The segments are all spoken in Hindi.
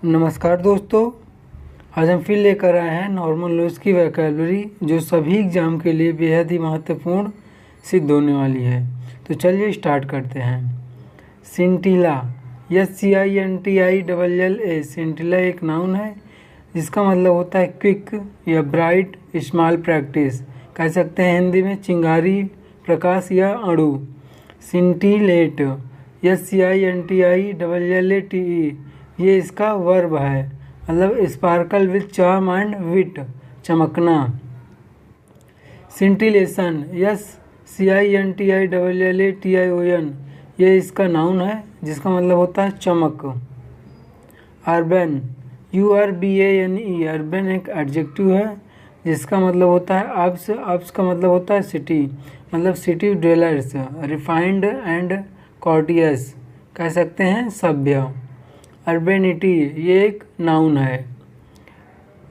नमस्कार दोस्तों, आज हम फिर लेकर आए हैं नॉर्मल लॉज की वोकैबुलरी जो सभी एग्जाम के लिए बेहद ही महत्वपूर्ण सिद्ध होने वाली है। तो चलिए स्टार्ट करते हैं। सिंटिला, SCINTILLA, सिंटिला एक नाउन है जिसका मतलब होता है क्विक या ब्राइट स्मॉल प्रैक्टिस। कह सकते हैं हिंदी में चिंगारी, प्रकाश या अणु। सिंटिलेट, SCINTILLATE, ये इसका वर्ब है, मतलब sparkle with charm and wit, चमकना। सिंटिलेशन, SCINTILLATION, ये इसका नाउन है जिसका मतलब होता है चमक। अर्बन, URBANE, अर्बन एक एडजेक्टिव है जिसका मतलब होता है अब्स। अब्स का मतलब होता है सिटी, मतलब सिटी ड्वेलर्स। रिफाइंड एंड कॉर्टियस, कह सकते हैं सभ्य। अर्बेनिटी, ये एक नाउन है।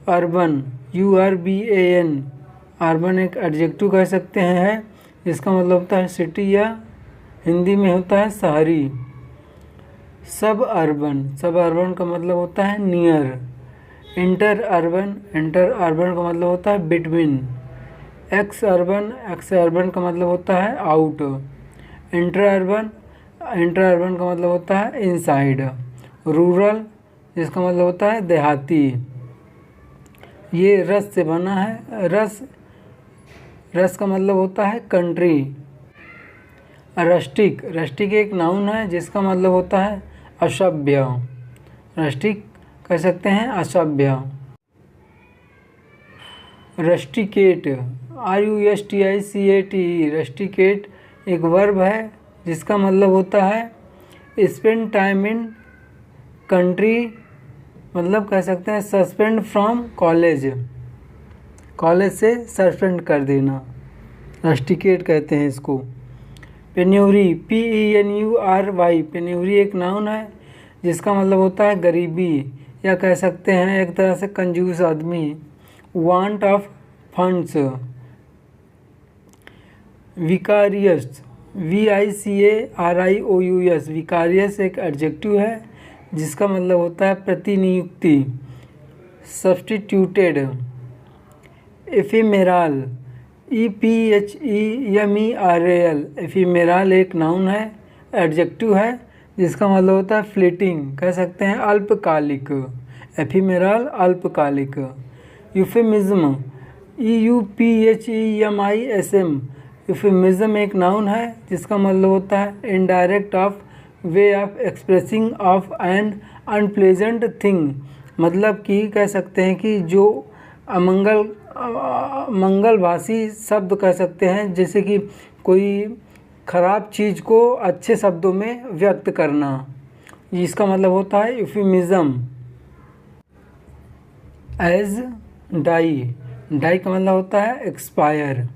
अर्बन, URBAN, अर्बन एक एडजेक्टिव कह सकते हैं है जिसका मतलब होता है सिटी या हिंदी में होता है शहरी। सब अर्बन, सब अर्बन का मतलब होता है near. Inter urban, inter urban का मतलब होता है between. X urban, x urban का मतलब होता है out. Inter urban, inter urban का मतलब होता है इनसाइड। रूरल, जिसका मतलब होता है देहाती। ये रस से बना है। रस, रस का मतलब होता है कंट्री। रस्टिक, रस्टिक एक नाउन है जिसका मतलब होता है असभ्य। रस्टिक कह सकते हैं असभ्य। रस्टिकेट, RUSTICATE, रस्टिकेट एक वर्ब है जिसका मतलब होता है स्पेंड टाइम इन कंट्री, मतलब कह सकते हैं सस्पेंड फ्रॉम कॉलेज, कॉलेज से सस्पेंड कर देना, रस्टिकेट कहते हैं इसको। पेन्यूरी, PENURY, पेन्यूरी एक नाउन है जिसका मतलब होता है गरीबी या कह सकते हैं एक तरह से कंजूस आदमी। Want of funds. Vicarious, VICARIOUS, vicarious एक एडजेक्टिव है जिसका मतलब होता है प्रतिनियुक्ति, सब्स्टिट्यूटेड। एफिमेराल, EPHEMERAL, एफिमेराल एक नाउन है, एडजेक्टिव है जिसका मतलब होता है फ्लीटिंग, कह सकते हैं अल्पकालिक। एफिमेराल अल्पकालिक। यूफेमिज्म, EUPHEMISM, यूफेमिज्म एक नाउन है जिसका मतलब होता है indirect of way of expressing of N unpleasant thing, मतलब कि कह सकते हैं कि जो मंगलभाषी शब्द कह सकते हैं, जैसे कि कोई खराब चीज़ को अच्छे शब्दों में व्यक्त करना, इसका मतलब होता है यूफेमिज्म। एज डाई, डाई का मतलब होता है एक्सपायर।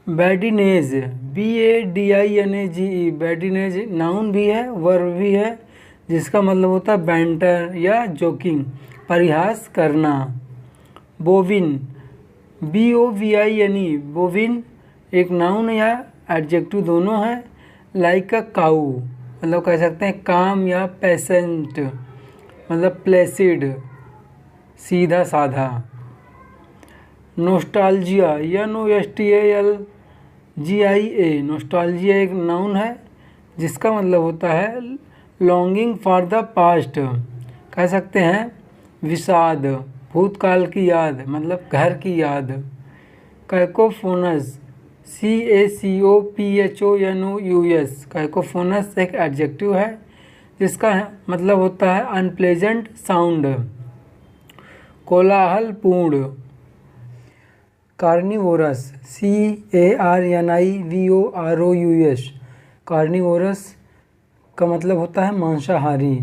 बैडिनेज, BADINAGE, बैडिनेज नाउन भी है वर्ब भी है जिसका मतलब होता है बैंटर या जोकिंग, परिहास करना। बोविन, BOVINE, बोविन एक नाउन या एडजेक्टिव दोनों है। लाइक अ काऊ, मतलब कह सकते हैं काम या पेशेंट, मतलब प्लेसिड, सीधा साधा। नोस्टाल्जिया, NOSTALGIA, नोस्टाल्जिया एक नाउन है जिसका मतलब होता है लॉन्गिंग फॉर द पास्ट, कह सकते हैं विषाद, भूतकाल की याद, मतलब घर की याद। कैकोफोनस, CACOPHONOUS, कैकोफोनस एक एडजेक्टिव है जिसका मतलब होता है अनप्लेजेंट साउंड, कोलाहलपूर्ण। कार्निवोरस, CARNIVOROUS, कार्निवोरस का मतलब होता है मांसाहारी।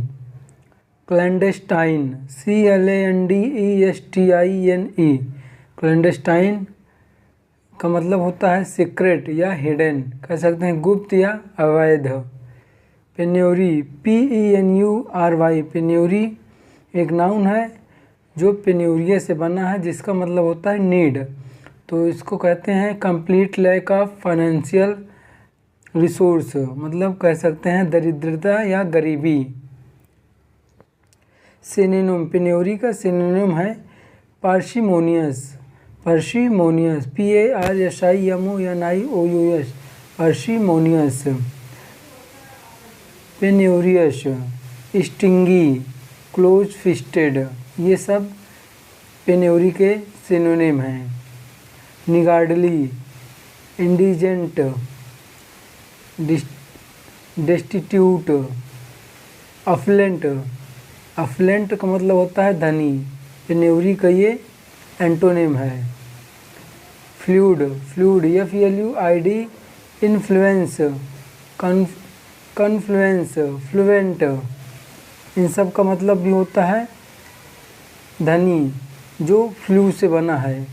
क्लैंडेस्टाइन, CLANDESTINE, क्लैंडेस्टाइन का मतलब होता है सीक्रेट या हिडन, कह सकते हैं गुप्त या अवैध। पेन्योरी, PENURY, पेन्योरी एक नाउन है जो पेन्यूरिया से बना है जिसका मतलब होता है नीड, तो इसको कहते हैं complete lack of financial resource, मतलब कह सकते हैं दरिद्रता या गरीबी। सिनोनिम, पेन्योरी का सिनोनिम है parsimonious, parsimonious, PARSIMONIOUS, parsimonious. Penurious, stingy, close fisted, ये सब पेन्योरी के सिनोनिम हैं। Niggardly, indigent, destitute, affluent, affluent का मतलब होता है धनी, पेन्योरी का ये एंटोनिम है। Fluid, fluid, FLUID, influence, confluence, fluent, इन सब का मतलब भी होता है धनी, जो फ्लू से बना है।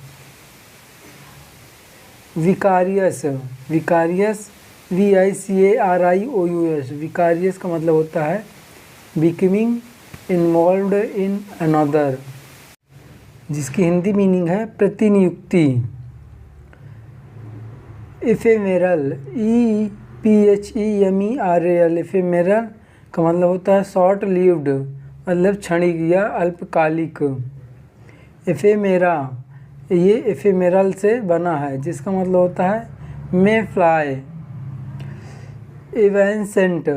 विकारियस, विकारियस, VICARIOUS, विकारियस का मतलब होता है बिकमिंग इन्वॉल्व्ड इन अनदर, जिसकी हिंदी मीनिंग है प्रतिनियुक्ति। इफेमेरल, EPHEMERAL, इफेमेरल का मतलब होता है शॉर्ट लिव्ड, मतलब क्षणिक या अल्पकालिक। एफेमेरा, ये एफेमेरल से बना है, जिसका मतलब होता है मे फ्लाई। एवेंसेंट,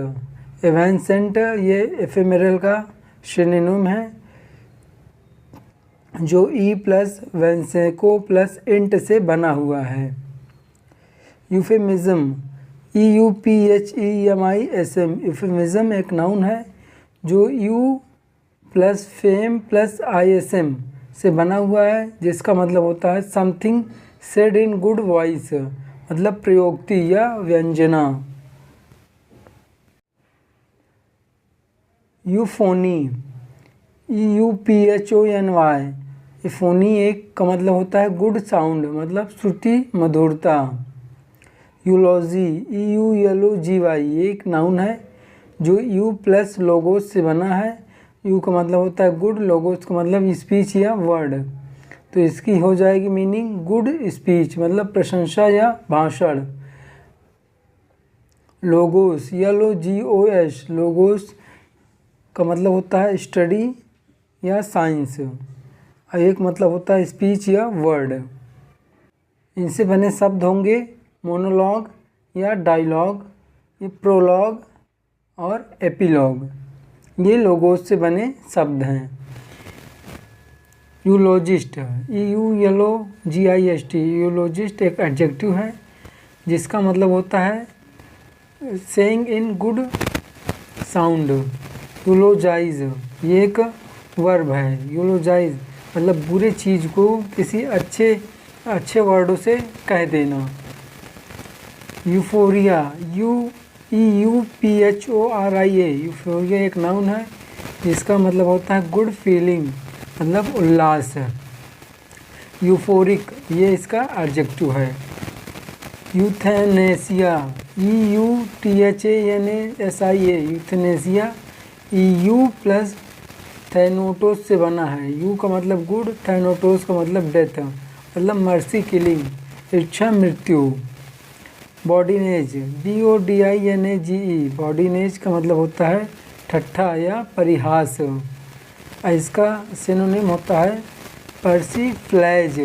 एवेंसेंट ये एफेमेरल का सिनोनिम है, जो E प्लस वेंसेको प्लस इंट से बना हुआ है। यूफेमिज्म, EUPHEMISM, यूफेमिज्म एक नाउन है जो U plus fame plus ISM से बना हुआ है, जिसका मतलब होता है something said in good voice, मतलब प्रयोक्ति या व्यंजना। यूफोनी, EUPHONY, यूफोनी एक का मतलब होता है गुड साउंड, मतलब श्रुति मधुरता। यूलॉजी, EULOGY, ये एक नाउन है जो U प्लस लोगोस से बना है। यू का मतलब होता है गुड, लोगोस का मतलब स्पीच या वर्ड, तो इसकी हो जाएगी मीनिंग गुड स्पीच, मतलब प्रशंसा या भाषण। लोगोस, LOGOS, लोगोस का मतलब होता है स्टडी या साइंस, और एक मतलब होता है स्पीच या वर्ड। इनसे बने शब्द होंगे मोनोलॉग या डायलॉग, ये प्रोलॉग और एपिलॉग, ये लोगोस से बने शब्द हैं। यूलोजिस्ट, EULOGIST, यूलोजिस्ट एक एडजेक्टिव है जिसका मतलब होता है saying in good sound. Eulogise, ये एक वर्ब है, यूलोजाइज मतलब बुरे चीज़ को किसी अच्छे वर्डों से कह देना। यूफोरिया, EUPHORIA, यूफोरिया एक नाउन है जिसका मतलब होता है गुड फीलिंग, मतलब उल्लास। यूफोरिक, ये इसका एडजेक्टिव है। Euthanasia, EUTHANASIA, euthanasia EU plus thanatos से बना है। यू का मतलब गुड, थैनोटोस का मतलब डेथ, मतलब मर्सी किलिंग, इच्छा मृत्यु। बॉडीनेज, BODINAGE, बॉडीनेज का मतलब होता है ठट्ठा या परिहास, इसका सिनोनिम होता है पर्सीफ्लेज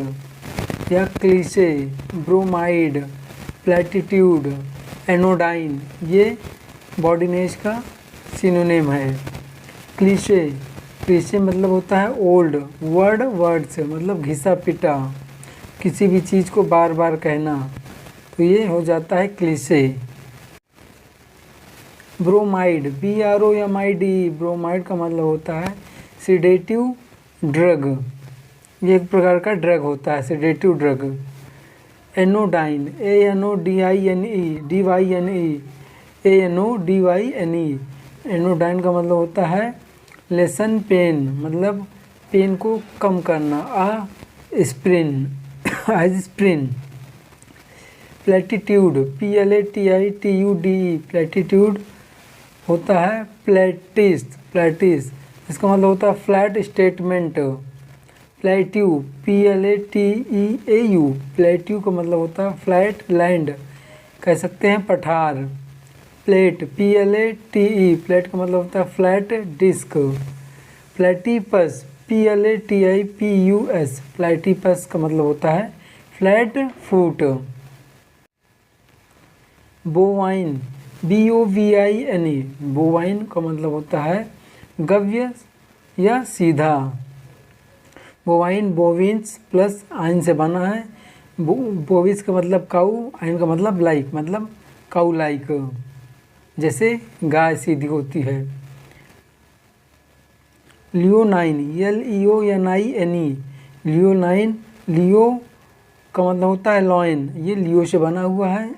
या क्लीशे। ब्रोमाइड, प्लेटिट्यूड, एनोडाइन, ये बॉडीनेज का सिनोनिम है। क्लीशे, क्लीशे मतलब होता है ओल्ड वर्ड से, मतलब घिसा पिटा, किसी भी चीज़ को बार बार कहना, तो ये हो जाता है क्लीशे। ब्रोमाइड, BROMID, ब्रोमाइड का मतलब होता है सिडेटिव ड्रग, ये एक प्रकार का ड्रग होता है, sedative drug. Anodyne, ANODINE, anodyne का मतलब होता है लेसन पेन, मतलब पेन को कम करना। एस्प्रिन, प्लेटिट्यूड, PLATITUDE, प्लेटिट्यूड होता है प्लेटिस, इसका मतलब होता है flat statement. Plateau, PLATEAU, plateau का मतलब होता है फ्लैट लैंड, कह सकते हैं पठार। प्लेट, PLATE, प्लेट का मतलब होता है flat disc. Platypus, PLATIPUS, platypus का मतलब होता है flat foot. Bovine, BOVINE, bovine का मतलब होता है गव्य या सीधा। बोवाइन बोविन्स प्लस आइन से बना है। बोविस का मतलब काऊ, आइन का मतलब लाइक, मतलब काऊ लाइक, जैसे गाय सीधी होती है। लियोनाइन, LEONINE, लियोनाइन, लियो का मतलब होता है लॉयन, ये लियो से बना हुआ है।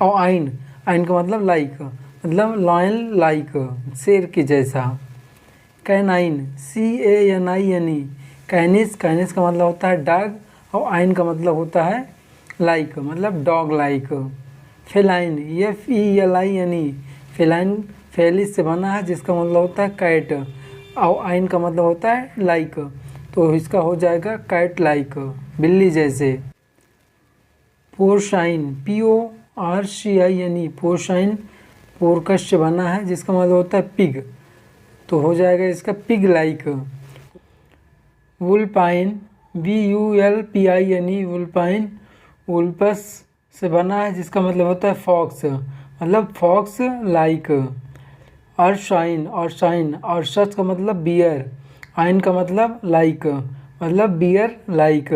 और आइन, आइन का मतलब लाइक, मतलब लॉयन लाइक, शेर के जैसा। कैनाइन, CANINE, कैनिस, कैनिस का मतलब होता है डॉग, और आइन का मतलब होता है लाइक, मतलब dog like. Feline, FELINE, feline फेलिस से बना है, जिसका मतलब होता है कैट, और आइन का मतलब होता है लाइक, तो इसका हो जाएगा कैट लाइक, बिल्ली जैसे। पोर्शाइन, PORCINE, पोर्शाइन पोरकस से बना है, जिसका मतलब होता है पिग, तो हो जाएगा इसका पिग लाइक। वुल्पाइन, WULPINE, वुल्पाइन वुल्पस से बना है, जिसका मतलब होता है फॉक्स, मतलब फॉक्स लाइक। अर्शाइन, अर्शाइन, अर्शस का मतलब बियर, आइन का मतलब लाइक, मतलब bear like.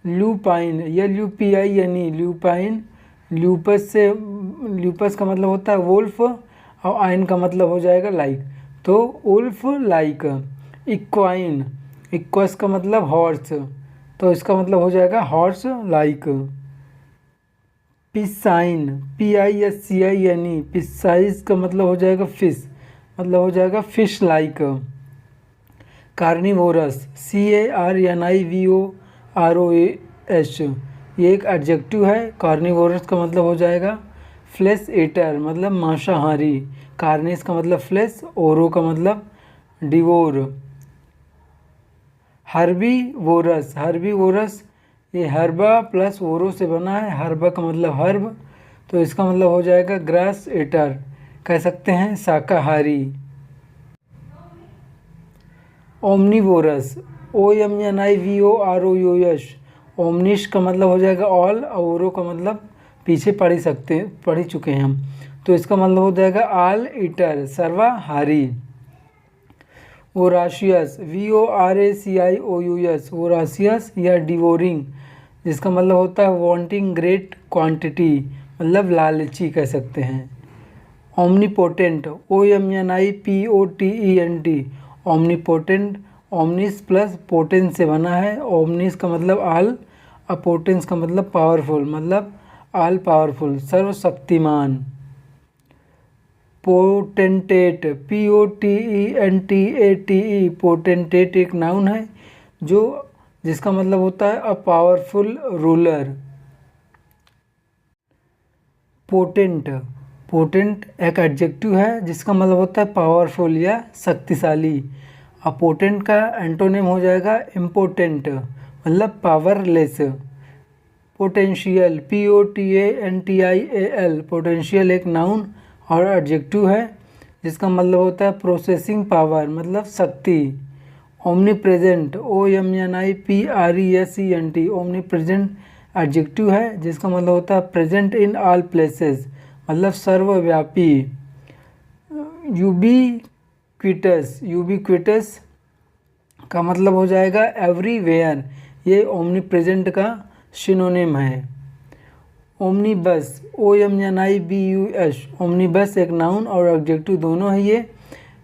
Lupine, LUPINE, lupine, ल्यूपस से, ल्यूपस का मतलब होता है वुल्फ, और आइन का मतलब हो जाएगा लाइक, तो वुल्फ लाइक। इक्वाइन, इक्वस का मतलब हॉर्स, तो इसका मतलब हो जाएगा हॉर्स लाइक। पिसाइन, PISCINE, पिसाइज का मतलब हो जाएगा फिश, मतलब हो जाएगा फिश लाइक। कार्निवोरस, CARNIVOROS, ये एक एडजेक्टिव है। कार्निवोरस का मतलब हो जाएगा फ्लेश ईटर, मतलब मांसाहारी। कार्निस का मतलब फ्लेश, ओरो का मतलब डिवोर। हर्बीवोरस, हर्बीवोरस ये हर्बा प्लस ओरो से बना है, हर्बा का मतलब हर्ब, तो इसका मतलब हो जाएगा ग्रास ईटर, कह सकते हैं शाकाहारी। ओमनीवोरस, OMNIVOROUS, ओमनिश का मतलब हो जाएगा ऑल, और ओरो का मतलब पीछे पढ़ ही चुके हैं हम, तो इसका मतलब हो जाएगा ऑल ईटर, सर्वाहारी। वोराशियस, VORACIOUS, वोराशियस या डिवोरिंग, जिसका मतलब होता है वांटिंग ग्रेट क्वांटिटी, मतलब लालची कह सकते हैं। Omnipotent, OMNIPOTENT, omnipotent, omnis plus potens से बना है। ओमनिस का मतलब ऑल, और पोटेंस का मतलब पावरफुल, मतलब ऑल पावरफुल, सर्वशक्तिमान। पोटेंटेट, POTENTATE, पोटेंटेट एक नाउन है जिसका मतलब होता है a powerful ruler. Potent, potent एक एडजेक्टिव है जिसका मतलब होता है पावरफुल या शक्तिशाली। पोटेंट का एंटोनिम हो जाएगा इम्पोर्टेंट, मतलब पावरलेस। पोटेंशियल, POTANTIAL, पोटेंशियल एक नाउन और एडजेक्टिव है जिसका मतलब होता है प्रोसेसिंग पावर, मतलब शक्ति। Omni present, OMNIPRESENT, omni present adjective है जिसका मतलब होता है प्रेजेंट इन ऑल प्लेसेस, मतलब सर्वव्यापी। यूबिक्विटस, यूबिक्विटस का मतलब हो जाएगा एवरीवेयर, ये ओमनी प्रेजेंट का सिनोनिम है। ओमनीबस, OMNIBUS, ओमनीबस एक नाउन और एडजेक्टिव दोनों है ये,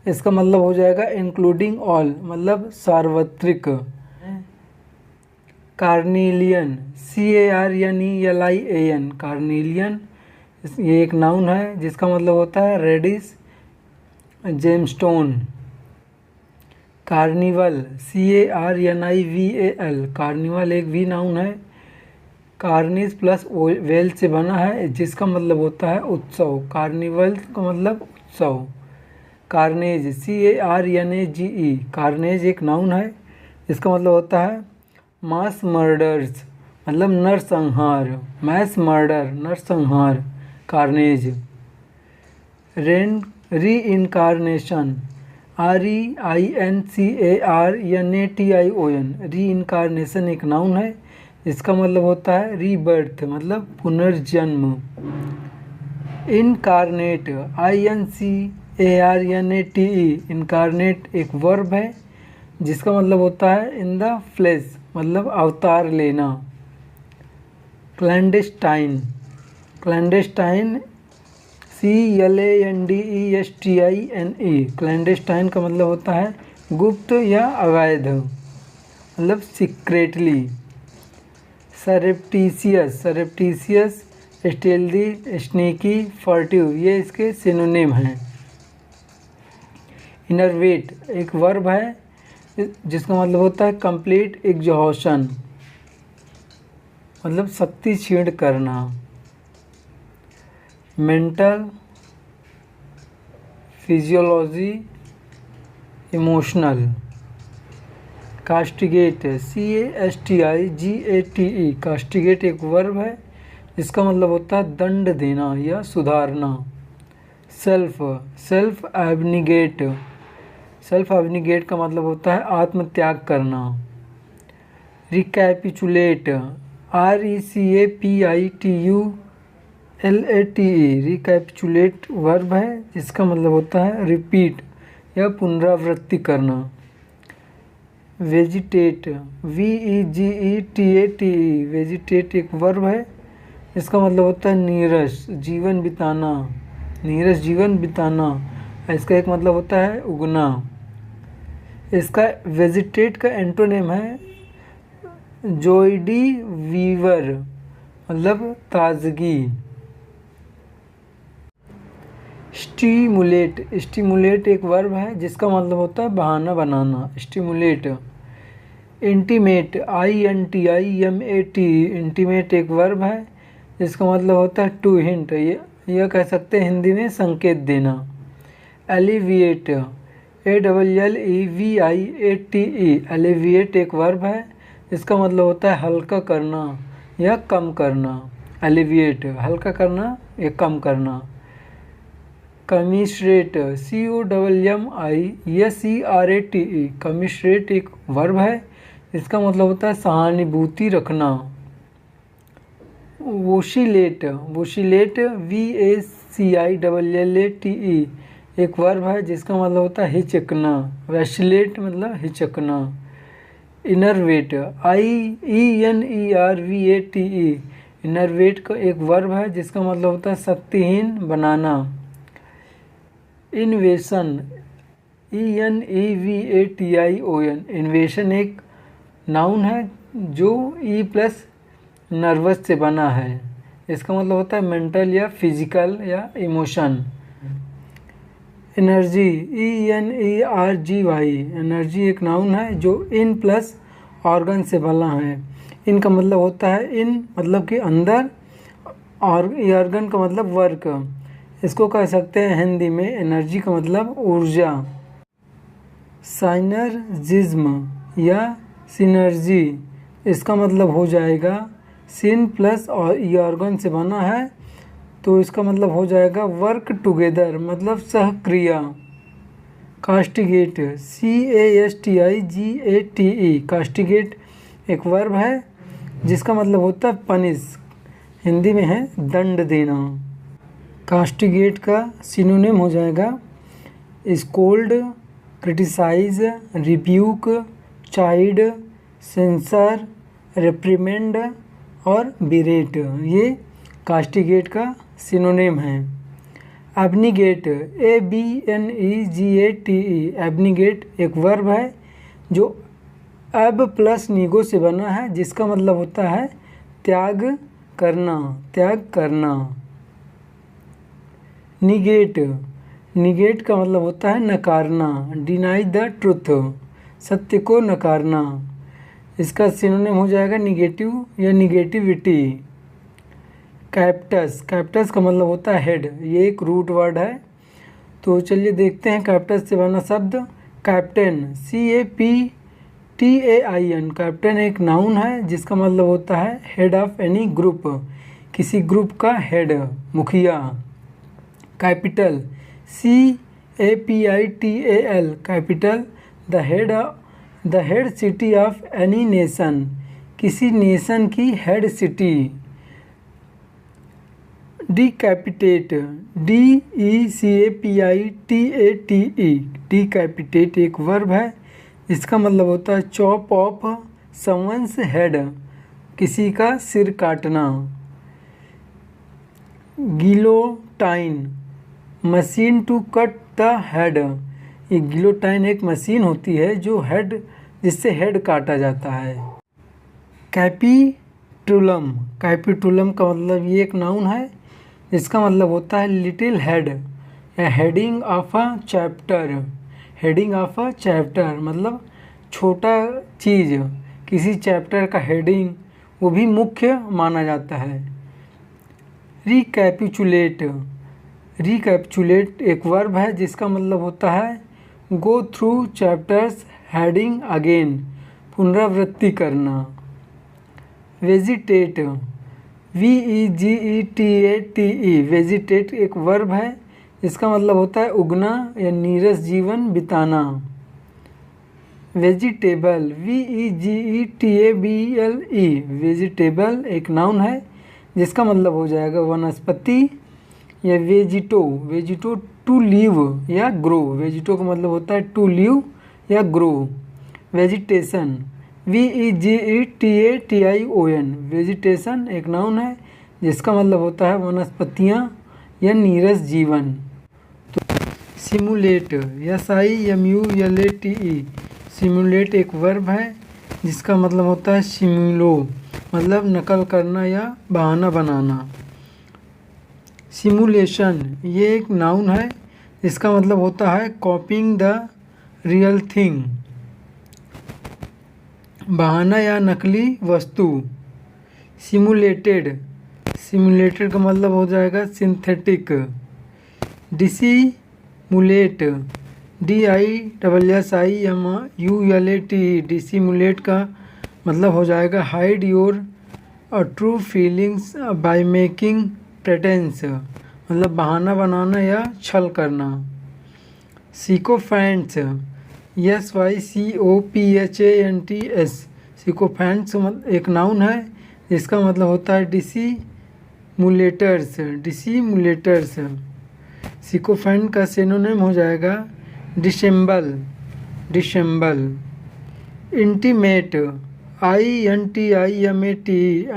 इसका मतलब हो जाएगा इंक्लूडिंग ऑल, मतलब सार्वत्रिक। कार्नेलियन, CARNELIAN, कार्नेलियन ये एक नाउन है जिसका मतलब होता है reddish gemstone. Carnival, CARNIVAL, carnival एक भी नाउन है, कार्निस प्लस वेल से बना है जिसका मतलब होता है उत्सव, कार्निवल का मतलब उत्सव। कार्नेज, CARNAGE, कार्नेज एक नाउन है इसका मतलब होता है मास मर्डर्स, मतलब नरसंहार, मैस मर्डर नरसंहार, कार्नेज। री इनकारनेशन, REINCARNATION। री इनकारनेशन एक नाउन है, इसका मतलब होता है रीबर्थ, मतलब पुनर्जन्म। इनकारनेट INCARNATE, इनकारनेट एक वर्ब है जिसका मतलब होता है इन द फ्लेश, मतलब अवतार लेना। क्लैंडेस्टाइन, क्लैंडेस्टाइन CLANDESTINE, क्लैंडेस्टाइन का मतलब होता है गुप्त या अवैध, मतलब सीक्रेटली। सरप्टिशियस, सरप्टिशियस, स्टेल्दी, स्नीकी, फर्टिव, ये इसके सिनोनिम हैं। इनर्वेट एक वर्ब है जिसका मतलब होता है कंप्लीट एग्जॉशन, मतलब शक्ति क्षीण करना। Mental, physiology, emotional. Castigate CASTIGATE, castigate एक वर्ब है जिसका मतलब होता है दंड देना या सुधारना। सेल्फ, सेल्फ एब्निगेट, सेल्फ एब्निगेट का मतलब होता है आत्मत्याग करना। रिकैपिचुलेट RECAPITULATE, रिकैपिचुलेट वर्ब है जिसका मतलब होता है रिपीट या पुनरावृत्ति करना। वेजिटेट VEGETATE, वेजिटेट एक वर्ब है इसका मतलब होता है नीरस, जीवन बिताना, नीरस जीवन बिताना। इसका एक मतलब होता है उगना। इसका वेजिटेट का एंटोनिम है जोइडी वीवर, मतलब ताजगी। स्टिमुलेट, स्टिमुलेट एक वर्ब है जिसका मतलब होता है बहाना बनाना, स्टिमुलेट। इंटीमेट INTIMAT, इंटीमेट एक वर्ब है जिसका मतलब होता है टू हिंट, यह कह सकते हैं हिंदी में संकेत देना। एलिविएट ALLEVIATE, एलिविएट एक वर्ब है इसका मतलब होता है हल्का करना या कम करना। एलिविएट हल्का करना या कम करना। कमिश्रेट COMMISERATE, कमिश्रेट एक वर्ब है इसका मतलब होता है सहानुभूति रखना। वोशिलेट, वोशिलेट VACILLATE, एक वर्ब है जिसका मतलब होता है हिचकना। वैशिलेट मतलब हिचकना। इनरवेट IENERVATE, इनरवेट का एक वर्ब है जिसका मतलब होता है शक्तिहीन बनाना। इन्वेशन ENEVATION, इन्वेशन एक नाउन है जो E प्लस नर्वस से बना है, इसका मतलब होता है मेंटल या फिजिकल या इमोशन। एनर्जी ENERGY, एनर्जी एक नाउन है जो इन प्लस ऑर्गन से बना है। इनका मतलब होता है इन मतलब कि अंदर, और ऑर्गन का मतलब वर्क। इसको कह सकते हैं हिंदी में एनर्जी का मतलब ऊर्जा। साइनर्जिज्म या सिनर्जी, इसका मतलब हो जाएगा सिन प्लस और ई ऑर्गन से बना है तो इसका मतलब हो जाएगा वर्क टुगेदर, मतलब सहक्रिया। कास्टिगेट CASTIGATE, कास्टिगेट एक वर्ब है जिसका मतलब होता है पनिश, हिंदी में है दंड देना। कास्टिगेट का सिनोनिम हो जाएगा scold, criticise, rebuke, chide, censure, reprimand और बिरेट, ये कास्टिगेट का सिनोनिम है। एब्निगेट ABNEGATE, एब्निगेट एक वर्ब है जो एब प्लस नीगो से बना है जिसका मतलब होता है त्याग करना, त्याग करना। निगेट, निगेट का मतलब होता है नकारना, डिनाई द ट्रुथ, सत्य को नकारना। इसका सिनोनिम हो जाएगा निगेटिव या निगेटिविटी। कैप्टस, कैप्टस का मतलब होता है हेड, ये एक रूट वर्ड है। तो चलिए देखते हैं कैप्टस से बना शब्द। कैप्टन CAPTAIN, कैप्टन एक नाउन है जिसका मतलब होता है हेड ऑफ एनी ग्रुप, किसी ग्रुप का हेड, मुखिया। Capital capital capital, the head city of any nation, किसी नेशन की हेड सिटी। डिकैपिटेट, DECAPITATE, डिकैपिटेट एक वर्ब है, इसका मतलब होता है चॉप ऑफ समवंस हेड, किसी का सिर काटना। Guillotine, machine to cut the head, ये गिलोटाइन एक मशीन होती है जो हेड, जिससे हेड काटा जाता है। कैपिटुलम, कैपिटुलम का मतलब ये एक नाउन है, इसका मतलब होता है लिटिल हेड या heading of a chapter. Heading of a chapter मतलब छोटा चीज़, किसी चैप्टर का हेडिंग, वो भी मुख्य माना जाता है। रिकैपिचुलेट, रिकैपिचुलेट एक वर्ब है जिसका मतलब होता है go through chapters heading again, पुनरावृत्ति करना। वेजिटेट, VEGETATE, वेजिटेट एक वर्ब है, इसका मतलब होता है उगना या नीरस जीवन बिताना। वेजिटेबल, VEGETABLE, वेजिटेबल एक नाउन है, जिसका मतलब हो जाएगा वनस्पति या वेजिटो, वेजिटो टू लीव या ग्रो, वेजिटो का मतलब होता है टू लीव या ग्रो। वेजिटेशन, VEGETATION, वेजिटेशन एक नाउन है, जिसका मतलब होता है वनस्पतियाँ या नीरस जीवन। तो सिमुलेट, SIMULATE, सिमुलेट एक वर्ब है, जिसका मतलब होता है सिमुलो, मतलब नकल करना या बहाना बनाना। सिमुलेशन ये एक नाउन है, इसका मतलब होता है कॉपिंग द रियल थिंग, बहाना या नकली वस्तु। सिमुलेटेड, सिमुलेटेड का मतलब हो जाएगा सिंथेटिक। डिसिमुलेट, DISSIMULATE, डिसिमुलेट का मतलब हो जाएगा hide your true feelings by making pretence, मतलब बहाना बनाना या छल करना। सिकोफेंट्स, SYCOPHANTS, सिकोफेंट्स एक नाउन है, जिसका मतलब होता है डिसिमुलेटर्स, डिसिमुलेटर्स। सिकोफेंट का सिनोनिम हो जाएगा डिसेम्बल, डिसेम्बल। इंटीमेट, INTIMATE,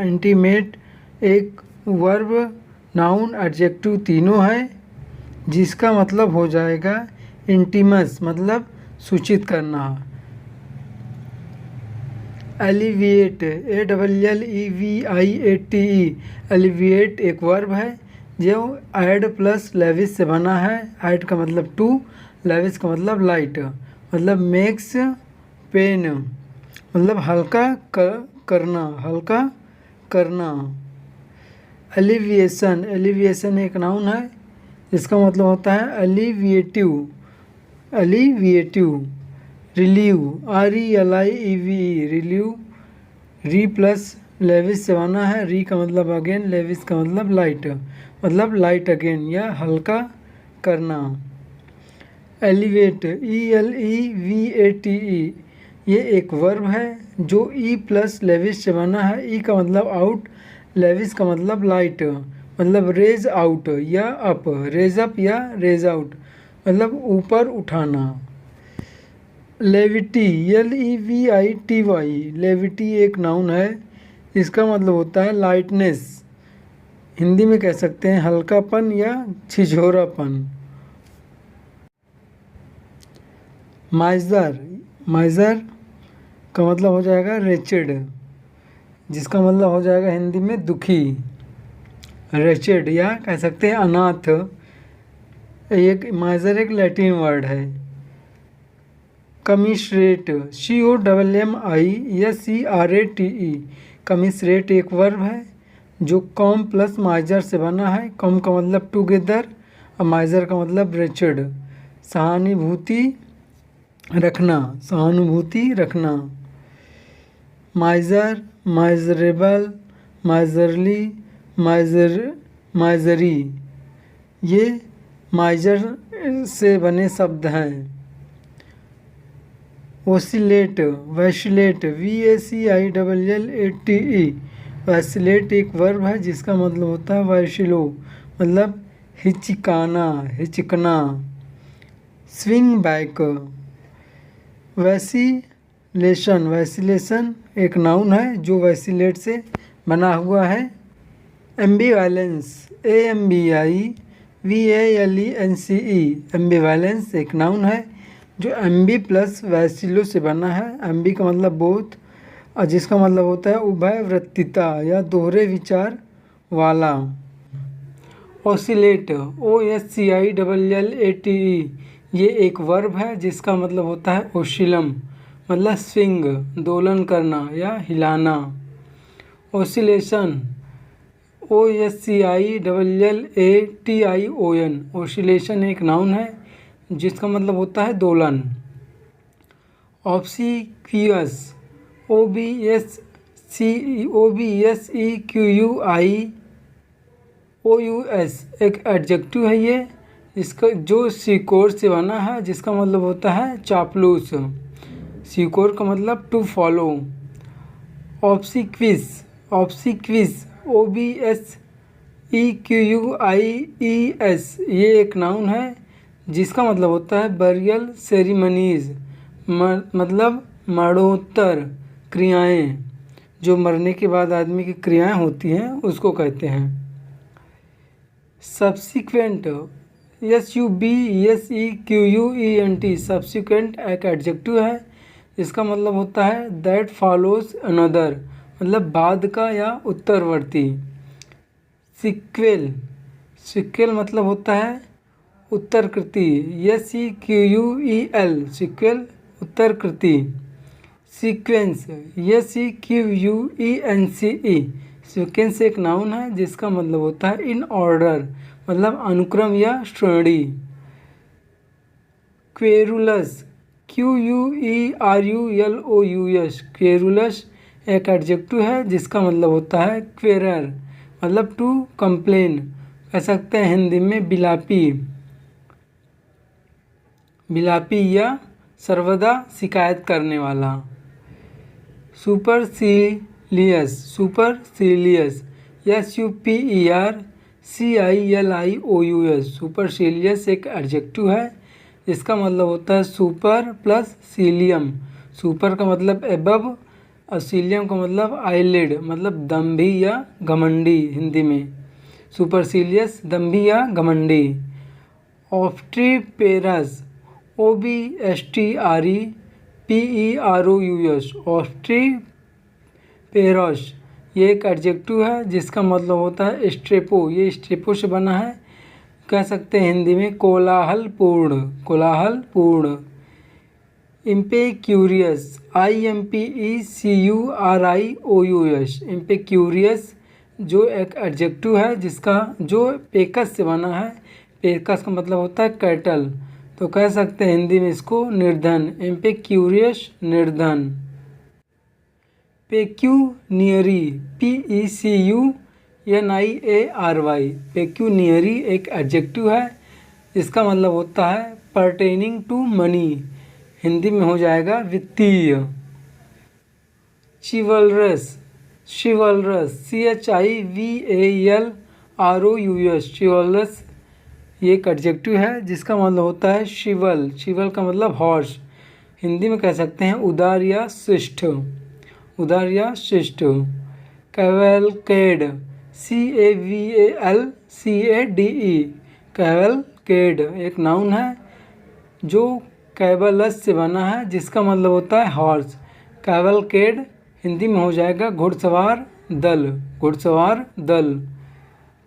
इंटीमेट एक वर्ब, नाउन, एडजेक्टिव तीनों है, जिसका मतलब हो जाएगा इंटीमस, मतलब सूचित करना। एलिविएट, ALLEVIATE, एलिविएट एक वर्ब है, जो ऐड प्लस लेविस से बना है। ऐड का मतलब टू, लेविस का मतलब लाइट, मतलब मेक्स पेन, मतलब हल्का करना, हल्का करना। एलिविएशन, एलिविएशन एक नाउन है, इसका मतलब होता है एलिविएटिव, एलिविएटिव। रिलीव, RELIEVE, रिलीव, री प्लस लेविस से बना है, री का मतलब अगेन, लेविस का मतलब लाइट, मतलब लाइट अगेन या हल्का करना। एलिवेट, ELEVATE, ये एक वर्ब है जो E प्लस लेविस से बना है। ई का मतलब आउट, लेविस का मतलब लाइट, मतलब रेज आउट या अप, रेज अप या रेज आउट, मतलब ऊपर उठाना। लेविटी, LEVITY, लेविटी एक नाउन है, इसका मतलब होता है लाइटनेस, हिंदी में कह सकते हैं हल्कापन या छिछोरापन। माइजर, माइजर का मतलब हो जाएगा रेचेड, जिसका मतलब हो जाएगा हिंदी में दुखी, रेचेड या कह सकते हैं अनाथ। एक माइजर एक लैटिन वर्ड है। कमिश्रेट, COMMISERATE, कमिश्रेट एक वर्ब है जो कॉम प्लस माइजर से बना है। कॉम का मतलब टुगेदर और माइजर का मतलब रेचेड, सहानुभूति रखना, सहानुभूति रखना। माइजर, माइजरेबल, माइजरली, माइजरी, ये माइजर से बने शब्द हैं। ओसिलेट, वैसिलेट, VACILLATE, वैसिलेट एक वर्ब है जिसका मतलब होता है वैसिलो, मतलब हिचकाना, हिचकना। स्विंग बैक, वैसिलेशन, वैसिलेशन एक नाउन है जो वैसिलेट से बना हुआ है। एम्बिवैलेंस, AMBIVALENCE, एम्बिवैलेंस एक नाउन है जो एम्बी प्लस वैसिलो से बना है। एम्बी का मतलब बोथ और जिसका मतलब होता है उभयवृत्तिता या दोहरे विचार वाला। ऑसिलेट, OSCILLATE, ये एक वर्ब है जिसका मतलब होता है ओसिलम, मतलब स्विंग, दोलन करना या हिलाना। ओसिलेशन, OSCILLATION, ओसिलेशन एक नाउन है जिसका मतलब होता है दोलन। ऑब्सीक्वियस, OBSEQUIOUS, एक एडजेक्टिव है ये, इसका जो सिकोर से बना है जिसका मतलब होता है चापलूस। सिकोर का मतलब टू फॉलो। ऑब्सीक्विस, ऑब्सीक्विस, OBSEQUIES, ये एक नाउन है जिसका मतलब होता है बरियल सेरिमनीज, मतलब मरणोत्तर क्रियाएं, जो मरने के बाद आदमी की क्रियाएं होती हैं उसको कहते हैं। सब्सिक्वेंट, SUBSEQUENT, सब्सिक्वेंट एक एडजेक्टिव है इसका मतलब होता है दैट फॉलोज अनदर, मतलब बाद का या उत्तरवर्ती। सिक्वेल, सिक्वेल मतलब होता है उत्तरकृति, SEQUEL, सिक्वेल उत्तरकृति। सीक्वेंस, SEQUENCE, सीक्वेंस एक नाउन है जिसका मतलब होता है इन ऑर्डर, मतलब अनुक्रम या श्रेणी। क्वेरुलस, QUERULOUS, क्वेरुलस एक एडजेक्टिव है जिसका मतलब होता है क्वेरर, मतलब टू कंप्लेन, कह सकते हैं हिंदी में बिलापी, बिलापी या सर्वदा शिकायत करने वाला। सुपरसिलियस, सुपरसिलियस, SUPERCILIOUS, सुपरसिलियस एक एडजेक्टिव है इसका मतलब होता है सुपर प्लस सीलियम। सुपर का मतलब एबव और सीलियम का मतलब आईलिड, मतलब दम्भी या घमंडी हिंदी में। सुपरसिलियस दम्भी या घमंडी। ऑब्स्ट्रीपेरस, OBSTREPEROUS, ऑब्स्ट्रीपेरस ये एक एडजेक्टिव है जिसका मतलब होता है स्ट्रेपो, ये स्ट्रेपो से बना है, कह सकते हैं हिंदी में कोलाहलपूर्ण, कोलाहलपूर्ण। इम्पेक्यूरियस, IMPECURIOUS, इम्पेक्यूरियस जो एक एडजेक्टिव है जिसका जो पेकस से बना है, पेकस का मतलब होता है कैटल, तो कह सकते हैं हिंदी में इसको निर्धन, इम्पेक्यूरियस निर्धन। पेक्यूनियरी, PECUNIARY, पेक्यूनियरी एक एडजेक्टिव है इसका मतलब होता है परटेनिंग टू मनी, हिंदी में हो जाएगा वित्तीय। चिवलरस, चिवलरस, CHIVALROUS, चिवलरस ये एक एडजेक्टिव है जिसका मतलब होता है शिवल, शिवल का मतलब हॉर्स, हिंदी में कह सकते हैं उदार या शिष्ट, उदार या शिष्ट। कैवलकेड, CAVALCADE, कैवलकेड एक नाउन है जो कैवलस से बना है जिसका मतलब होता है हॉर्स। कैवलकेड हिंदी में हो जाएगा घुड़सवार दल, घुड़सवार दल।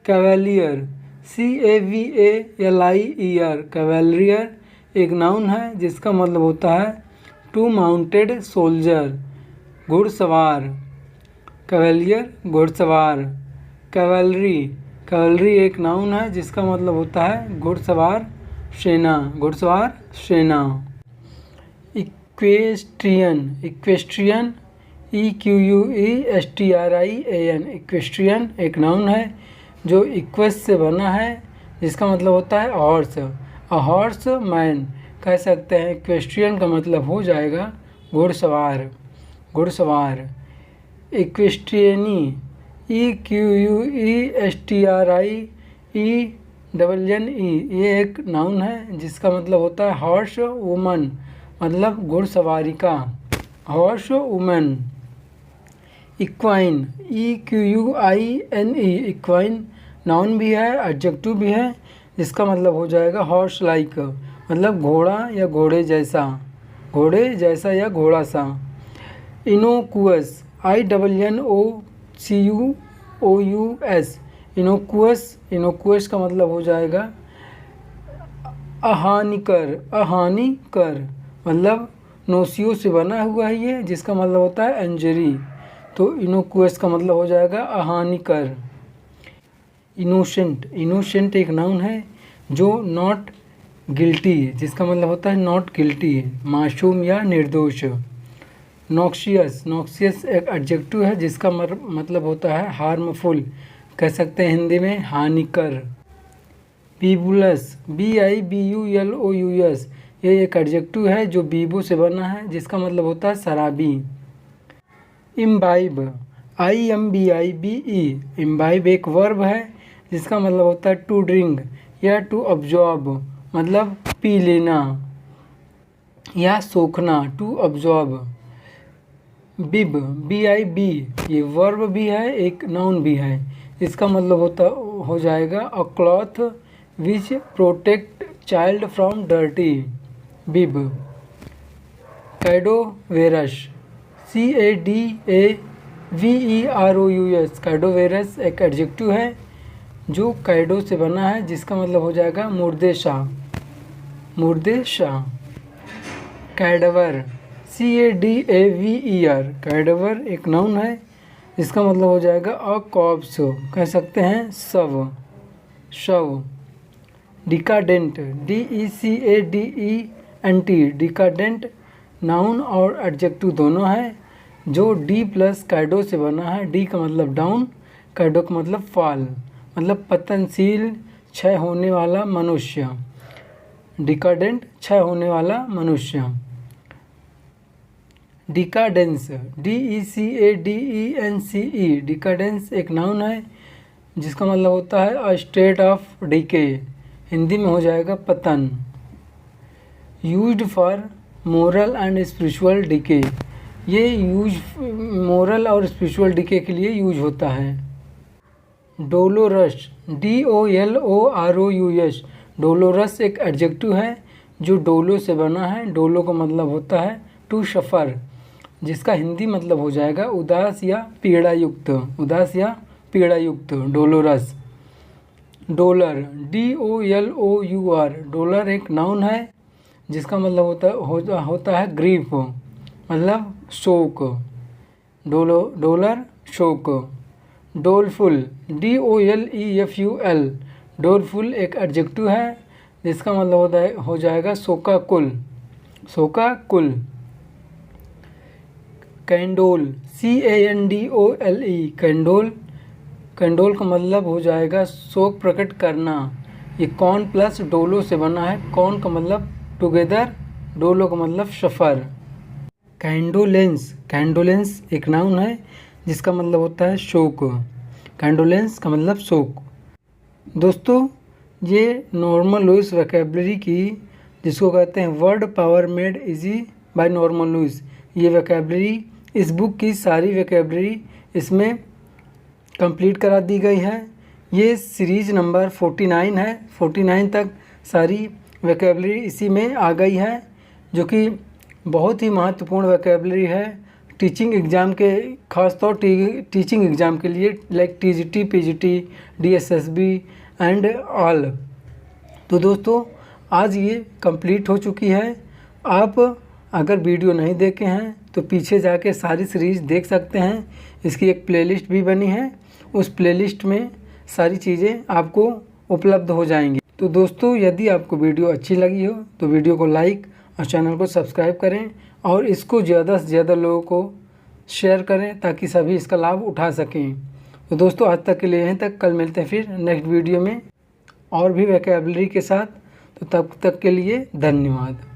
कैवेलियर, CAVALIER, कैवेलियर एक नाउन है जिसका मतलब होता है टू माउंटेड सोल्जर, घुड़सवार। कैवेलियर घुड़सवार। कैवलरी, कैवलरी एक नाउन है जिसका मतलब होता है घुड़सवार सेना, घुड़सवार सेना। इक्वेस्ट्रियन, इक्वेस्ट्रियन EQUESTRIAN, इक्वेस्ट्रियन एक नाउन है जो इक्वस से बना है जिसका मतलब होता है हॉर्स। अ हॉर्स मैन कह सकते हैं। इक्वेस्ट्रियन का मतलब हो जाएगा घुड़सवार, घुड़सवार। इक्वेस्ट्रियनी EQUESTRIENNE ये एक नाउन है जिसका मतलब होता है हॉर्स वुमन, मतलब घुड़सवारी का, horse woman. Equine EQUINE equine noun भी है, एडजेक्टिव भी है, जिसका मतलब हो जाएगा हॉर्स लाइक, मतलब घोड़ा या घोड़े जैसा, घोड़े जैसा या घोड़ा सा। इनोकुअस INNOCUOUS इनोकुअस, इनोकुअस का मतलब हो जाएगा अहानिकर, अहानिकर, मतलब नोसियो से बना हुआ है ये, जिसका मतलब होता है इंजरी। तो इनोकुअस का मतलब हो जाएगा अहानिकर। इनोसेंट, इनोसेंट एक नाउन है जो नॉट गिल्टी, जिसका मतलब होता है नॉट गिल्टी, मासूम या निर्दोष। नॉक्सियस, नॉक्सियस एक एडजेक्टिव है जिसका मतलब होता है हार्मफुल, कह सकते हैं हिंदी में हानिकर। बीबुलस BIBULOUS ये एक एडजेक्टिव है जो बीबो से बना है, जिसका मतलब होता है शराबी। इम्बाइब IMBIBE इम्बाइब एक वर्ब है जिसका मतलब होता है टू ड्रिंक या टू अब्जॉर्ब, मतलब पी लेना या सोखना, टू अब्जॉर्ब। बिब BIB ये वर्ब भी है, एक नाउन भी है, इसका मतलब हो जाएगा a cloth which protect child from dirty, bib. Cadaverous CADAVEROUS cadaverous एक एडजेक्टिव है जो कैडो से बना है, जिसका मतलब हो जाएगा मुर्देशाह, मुर्देशाह। कैडवर CADAVER कैडवर एक नाउन है जिसका मतलब हो जाएगा अ कॉप्स, कह सकते हैं शव, शव। डिकाडेंट DECADENT डिकाडेंट नाउन और एडजेक्टिव दोनों है, जो डी प्लस कैडो से बना है। डी का मतलब डाउन, कैडो का मतलब फॉल, मतलब पतनशील, क्षय होने वाला मनुष्य। डिकाडेंट क्षय होने वाला मनुष्य। डिकाडेंस DECADENCE डिकाडेंस एक नाउन है जिसका मतलब होता है a state of decay, Hindi में हो जाएगा पतन। Used for moral and spiritual decay ये यूज मोरल और स्पिरिचुअल डिके के लिए यूज होता है। डोलोरस DOLOROUS डोलोरस एक एडजेक्टिव है जो डोलो से बना है। डोलो का मतलब होता है टू सफ़र, जिसका हिंदी मतलब हो जाएगा उदास या पीड़ायुक्त, उदास या पीड़ायुक्त, डोलोरस। डोलर DOLOUR डोलर एक नाउन है जिसका मतलब होता है ग्रीफ, मतलब शोक, डोलर शोक। डोलफुल DOLEFUL डोलफुल एक एडजेक्टिव है जिसका मतलब हो जाएगा शोकाकुल, शोकाकुल। कैंडोल CANDOLE कैंडोल, कैंडोल का मतलब हो जाएगा शोक प्रकट करना। ये कॉन प्लस डोलो से बना है, कॉन का मतलब टुगेदर, डोलो का मतलब सफ़र। कैंडोलेंस, कैंडोलेंस एक नाउन है जिसका मतलब होता है शोक, कैंडोलेंस का मतलब शोक। दोस्तों ये नॉर्मन लुइस वोकैबुलरी की, जिसको कहते हैं Word Power Made Easy by Norman Lewis, ये वोकैबुलरी, इस बुक की सारी वोकैबुलरी इसमें कंप्लीट करा दी गई है। ये सीरीज़ नंबर 49 है, 49 तक सारी वोकैबुलरी इसी में आ गई है, जो कि बहुत ही महत्वपूर्ण वोकैबुलरी है टीचिंग एग्ज़ाम के, खासतौर टीचिंग एग्ज़ाम के लिए, like TGT PGT DSSB and all. तो दोस्तों आज ये कंप्लीट हो चुकी है। आप अगर वीडियो नहीं देखे हैं तो पीछे जाके सारी सीरीज़ देख सकते हैं, इसकी एक प्लेलिस्ट भी बनी है, उस प्लेलिस्ट में सारी चीज़ें आपको उपलब्ध हो जाएंगी। तो दोस्तों यदि आपको वीडियो अच्छी लगी हो तो वीडियो को लाइक और चैनल को सब्सक्राइब करें और इसको ज़्यादा से ज़्यादा लोगों को शेयर करें ताकि सभी इसका लाभ उठा सकें। तो दोस्तों आज तक के लिए यहीं तक, कल मिलते हैं फिर नेक्स्ट वीडियो में। और भी वोकैबलरी के साथ। तो तब तक के लिए धन्यवाद।